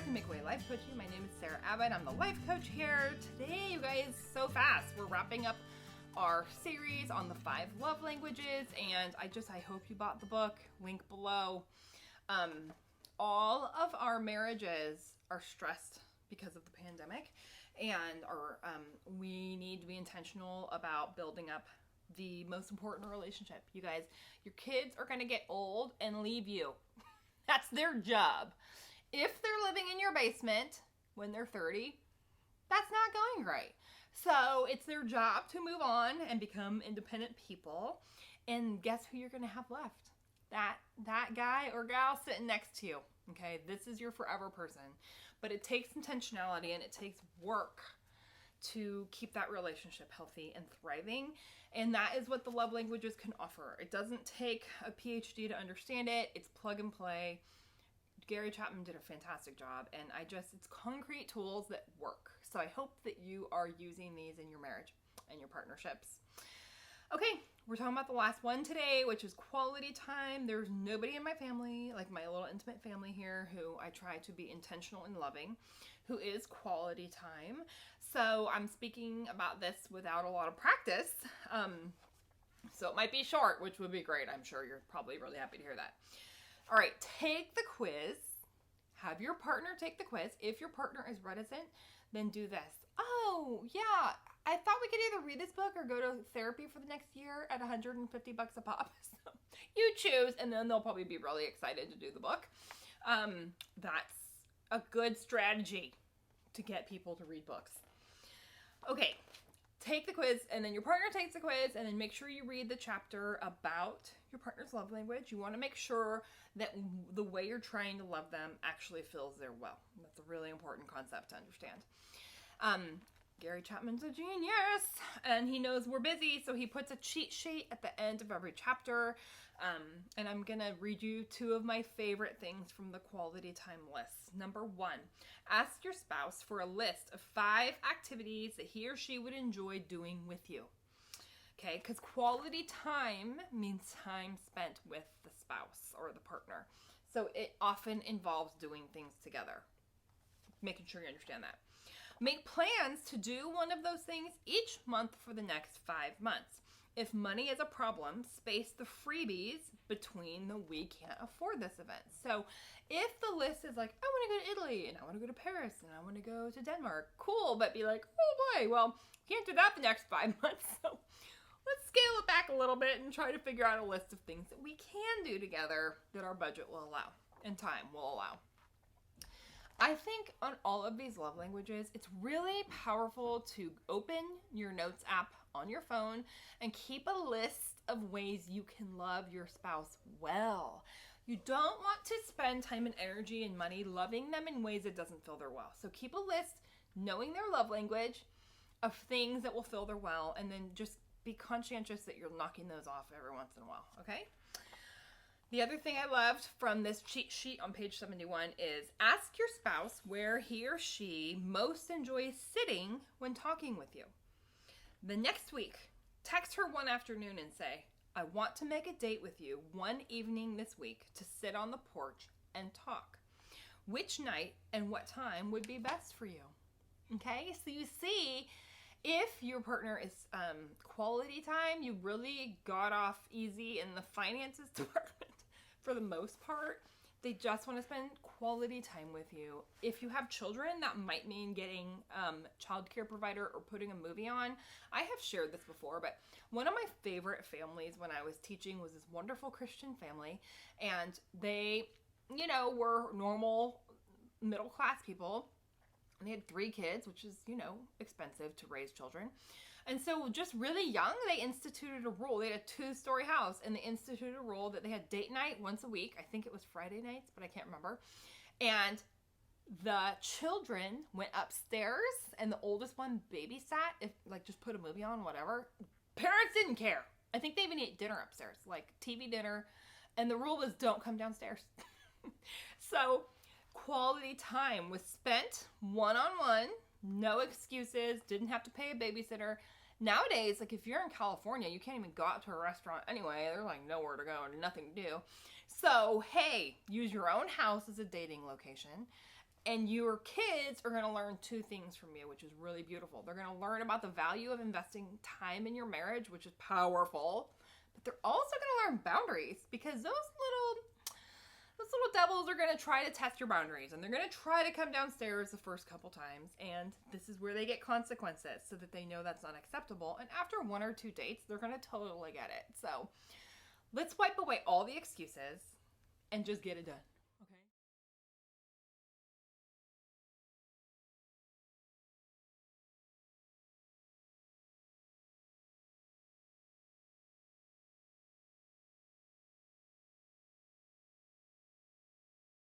to Make Away Life Coaching. My name is Sarah Abbott. I'm the life coach here. Today, you guys, so fast. We're wrapping up our series on the 5 love languages, and I hope you bought the book. Link below. All of our marriages are stressed because of the pandemic, and we need to be intentional about building up the most important relationship. You guys, your kids are going to get old and leave you. That's their job. If they're living in your basement when they're 30, that's not going right. So it's their job to move on and become independent people. And guess who you're going to have left? That guy or gal sitting next to you. Okay, this is your forever person. But it takes intentionality and it takes work to keep that relationship healthy and thriving. And that is what the love languages can offer. It doesn't take a PhD to understand it. It's plug and play. Gary Chapman did a fantastic job, and it's concrete tools that work. So I hope that you are using these in your marriage and your partnerships. Okay, we're talking about the last one today, which is quality time. There's nobody in my family, like my little intimate family here, who I try to be intentional and loving, who is quality time. So I'm speaking about this without a lot of practice. So it might be short, which would be great. I'm sure you're probably really happy to hear that. All right, take the quiz. Have your partner take the quiz. If your partner is reticent, then do this. Oh, yeah, I thought we could either read this book or go to therapy for the next year at $150 a pop. So you choose, and then they'll probably be really excited to do the book. That's a good strategy to get people to read books. Okay, take the quiz, and then your partner takes the quiz, and then make sure you read the chapter about your partner's love language. You want to make sure that the way you're trying to love them actually fills their well. That's a really important concept to understand. Gary Chapman's a genius, and he knows we're busy, so he puts a cheat sheet at the end of every chapter. And I'm going to read you 2 of my favorite things from the quality time list. Number 1, ask your spouse for a list of 5 activities that he or she would enjoy doing with you. Okay, because quality time means time spent with the spouse or the partner. So it often involves doing things together. Making sure you understand that. Make plans to do one of those things each month for the next 5 months. If money is a problem, space the freebies between the we can't afford this event. So if the list is like, I want to go to Italy, and I want to go to Paris, and I want to go to Denmark, cool, but be like, oh boy, well, can't do that the next 5 months. So let's scale it back a little bit and try to figure out a list of things that we can do together that our budget will allow and time will allow. I think on all of these love languages, it's really powerful to open your notes app on your phone and keep a list of ways you can love your spouse well. You don't want to spend time and energy and money loving them in ways that doesn't fill their well. So keep a list, knowing their love language, of things that will fill their well, and then just be conscientious that you're knocking those off every once in a while, okay? The other thing I loved from this cheat sheet on page 71 is ask your spouse where he or she most enjoys sitting when talking with you. The next week, text her one afternoon and say, I want to make a date with you one evening this week to sit on the porch and talk. Which night and what time would be best for you? Okay, so you see, if your partner is quality time, you really got off easy in the finances department. For the most part, they just want to spend quality time with you. If you have children, that might mean getting childcare provider or putting a movie on. I have shared this before, but one of my favorite families when I was teaching was this wonderful Christian family, and they, were normal middle-class people. And they had 3 kids, which is, expensive to raise children. And so just really young, they instituted a rule. They had a 2-story house, and they instituted a rule that they had date night once a week. I think it was Friday nights, but I can't remember. And the children went upstairs, and the oldest one babysat, just put a movie on, whatever. Parents didn't care. I think they even ate dinner upstairs, like TV dinner. And the rule was don't come downstairs. So quality time was spent one-on-one, no excuses, didn't have to pay a babysitter. Nowadays, if you're in California, you can't even go out to a restaurant anyway. There's nowhere to go and nothing to do. So, hey, use your own house as a dating location And your kids are going to learn two things from you, which is really beautiful. They're going to learn about the value of investing time in your marriage, which is powerful. But they're also going to learn boundaries, because those little devils are going to try to test your boundaries, and they're going to try to come downstairs the first couple times, and this is where they get consequences so that they know that's not acceptable. And after 1 or 2 dates, they're going to totally get it. So let's wipe away all the excuses and just get it done.